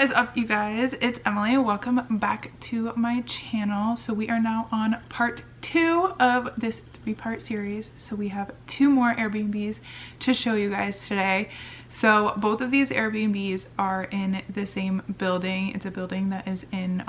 What is up, you guys? It's Emily. Welcome back to my channel. So we are now on part 2 of this 3-part series. So we have 2 more Airbnbs to show you guys today. So both of these Airbnbs are in the same building. It's a building that is in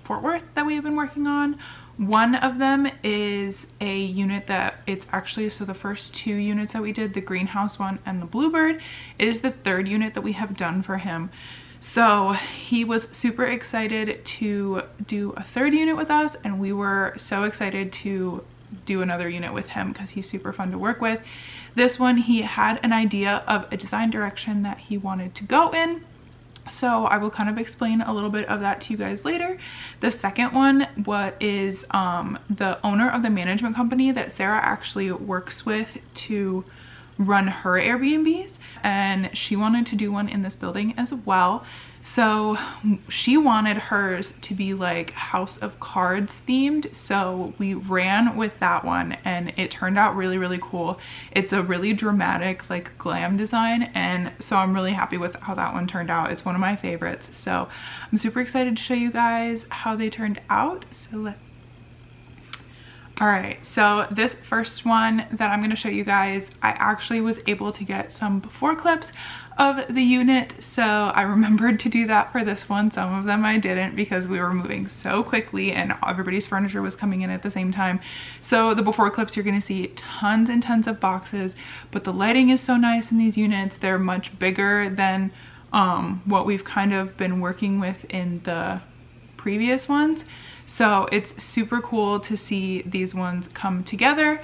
Fort Worth that we have been working on. One of them is a unit that it's actually, so the first 2 units that we did, the greenhouse one and the bluebird, it is the 3rd unit that we have done for him. So he was super excited to do a 3rd unit with us, and we were so excited to do another unit with him because he's super fun to work with. This one, he had an idea of a design direction that he wanted to go in. So I will kind of explain a little bit of that to you guys later. The second one, what is the owner of the management company that Sarah actually works with to run her Airbnbs, and she wanted to do one in this building as well. So she wanted hers to be like House of Cards themed, so we ran with that one and it turned out really cool. It's a really dramatic like glam design, and so I'm really happy with how that one turned out. It's one of my favorites, so I'm super excited to show you guys how they turned out. Alright, so this first one that I'm going to show you guys, I actually was able to get some before clips of the unit, so I remembered to do that for this one. Some of them I didn't because we were moving so quickly and everybody's furniture was coming in at the same time. So the before clips, you're going to see tons and tons of boxes, but the lighting is so nice in these units. They're much bigger than what we've kind of been working with in the previous ones. So it's super cool to see these ones come together.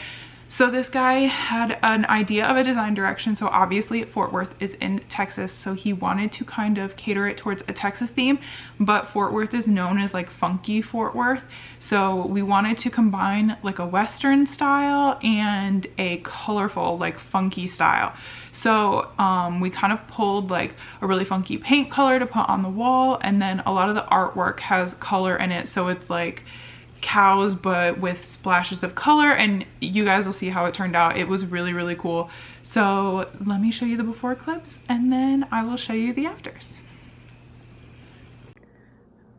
So this guy had an idea of a design direction. So obviously Fort Worth is in Texas, so he wanted to kind of cater it towards a Texas theme, but Fort Worth is known as like funky Fort Worth. So we wanted to combine like a Western style and a colorful like funky style. So we kind of pulled like a really funky paint color to put on the wall, and then a lot of the artwork has color in it. So it's like cows but with splashes of color, and you guys will see how it turned out. It was really cool. So let me show you the before clips and then I will show you the afters.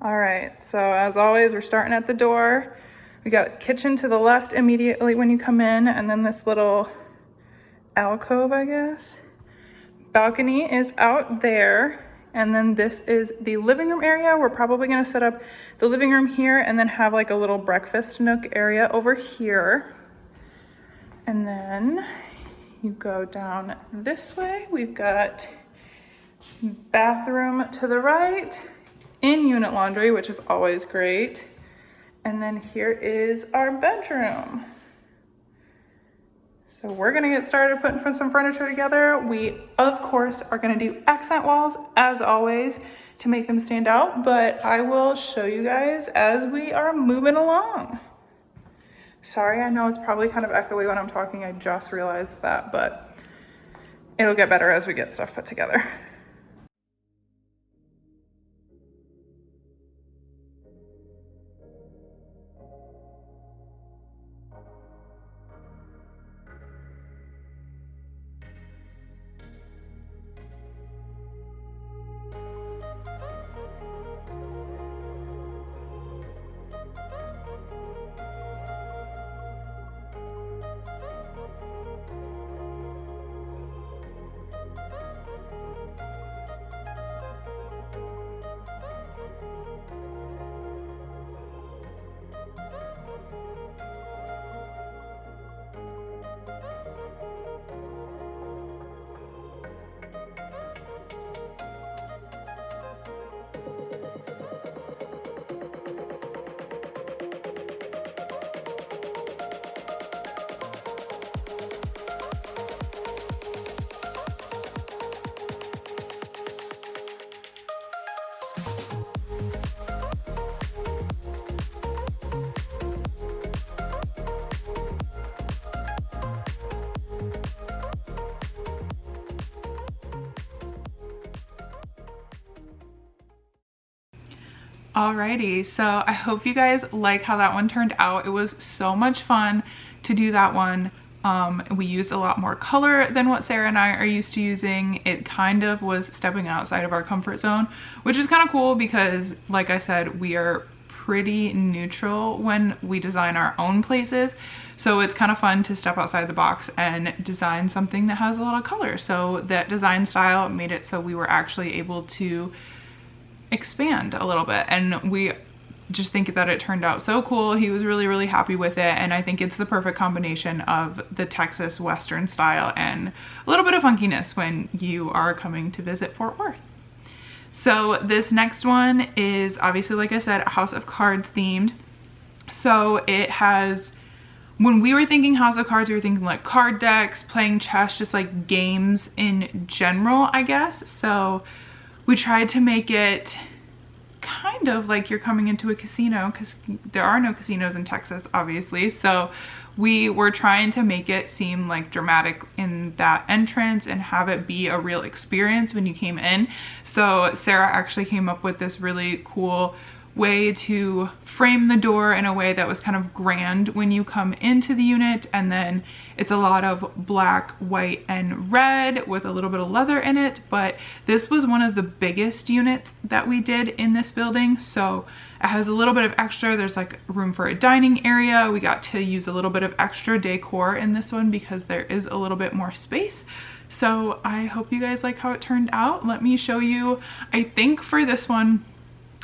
All right, so as always, we're starting at the door. We got kitchen to the left immediately when you come in, and then this little alcove, I guess. Balcony is out there. And then this is the living room area. We're probably gonna set up the living room here and then have like a little breakfast nook area over here. And then you go down this way. We've got bathroom to the right, in-unit laundry, which is always great. And then here is our bedroom. So we're gonna get started putting some furniture together. We, of course, are gonna do accent walls as always to make them stand out, but I will show you guys as we are moving along. Sorry, I know it's probably kind of echoey when I'm talking. I just realized that, but it'll get better as we get stuff put together. Alrighty, so I hope you guys like how that one turned out. It was so much fun to do that one. We used a lot more color than what Sarah and I are used to using. It kind of was stepping outside of our comfort zone, which is kind of cool because, like I said, we are pretty neutral when we design our own places. So it's kind of fun to step outside the box and design something that has a lot of color. So that design style made it so we were actually able to expand a little bit, and we just think that it turned out so cool. He was really, really happy with it, and I think it's the perfect combination of the Texas Western style and a little bit of funkiness when you are coming to visit Fort Worth. So this next one is obviously, like I said, House of Cards themed. So it has, when we were thinking House of Cards, we were thinking like card decks, playing chess, just like games in general, I guess. So we tried to make it kind of like you're coming into a casino, because there are no casinos in Texas, obviously. So we were trying to make it seem like dramatic in that entrance and have it be a real experience when you came in. So Sarah actually came up with this really cool way to frame the door in a way that was kind of grand when you come into the unit, and then it's a lot of black, white, and red with a little bit of leather in it. But this was one of the biggest units that we did in this building, so it has a little bit of extra. There's like room for a dining area. We got to use a little bit of extra decor in this one because there is a little bit more space. So I hope you guys like how it turned out. Let me show you. I think for this one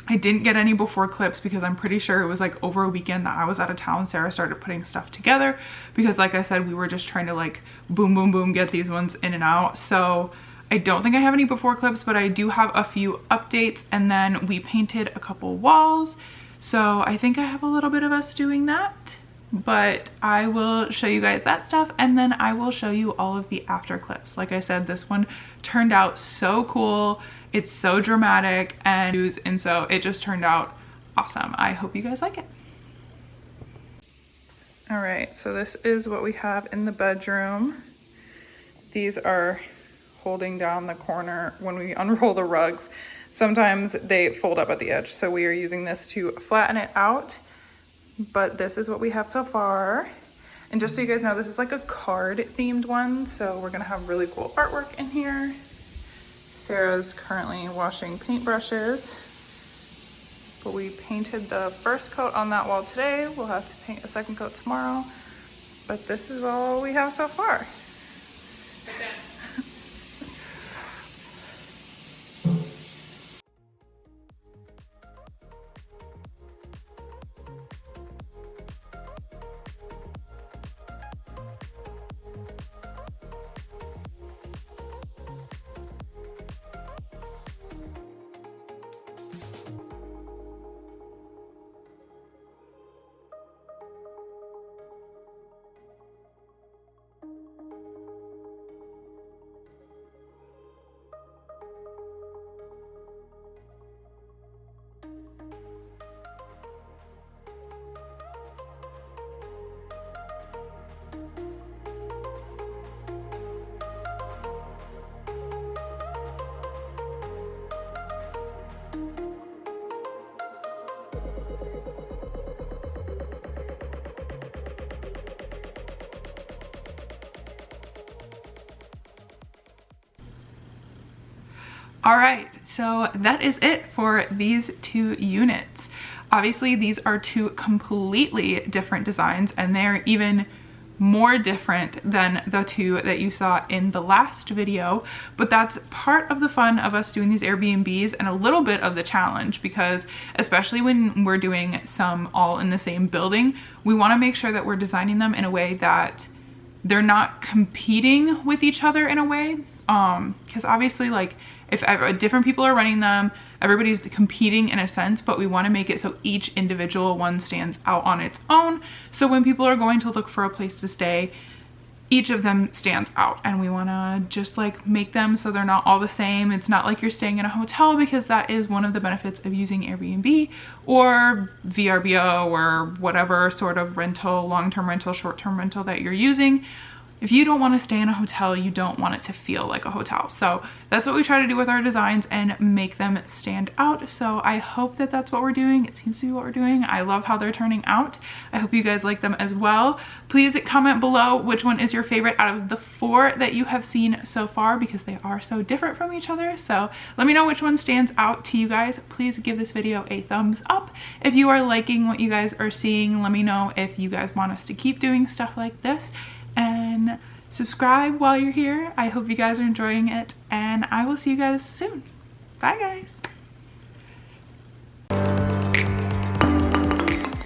I didn't get any before clips because I'm pretty sure it was like over a weekend that I was out of town. Sarah started putting stuff together because, like I said, we were just trying to like boom, boom, boom, get these ones in and out. So I don't think I have any before clips, but I do have a few updates, and then we painted a couple walls. So I think I have a little bit of us doing that, but I will show you guys that stuff, and then I will show you all of the after clips. Like I said, this one turned out so cool. It's so dramatic, and so it just turned out awesome. I hope you guys like it. All right, so this is what we have in the bedroom. These are holding down the corner when we unroll the rugs. Sometimes they fold up at the edge, so we are using this to flatten it out. But this is what we have so far. And just so you guys know, this is like a card themed one, so we're gonna have really cool artwork in here. Sarah's currently washing paintbrushes, but we painted the first coat on that wall today. We'll have to paint a second coat tomorrow, but this is all we have so far. All right, so that is it for these two units. Obviously, these are two completely different designs, and they're even more different than the two that you saw in the last video, but that's part of the fun of us doing these Airbnbs and a little bit of the challenge, because especially when we're doing some all in the same building, we want to make sure that we're designing them in a way that they're not competing with each other in a way, because obviously, like, if different people are running them, everybody's competing in a sense, but we want to make it so each individual one stands out on its own. So when people are going to look for a place to stay, each of them stands out, and we want to just like make them so they're not all the same. It's not like you're staying in a hotel, because that is one of the benefits of using Airbnb or VRBO or whatever sort of rental, long-term rental, short-term rental that you're using, if you don't want to stay in a hotel, you don't want it to feel like a hotel. So that's what we try to do with our designs and make them stand out. So I hope that that's what we're doing. It seems to be what we're doing. I love how they're turning out. I hope you guys like them as well. Please comment below which one is your favorite out of the 4 that you have seen so far, because they are so different from each other. So let me know which one stands out to you guys. Please give this video a thumbs up if you are liking what you guys are seeing. Let me know if you guys want us to keep doing stuff like this, and subscribe while you're here. I hope you guys are enjoying it, and I will see you guys soon. Bye guys.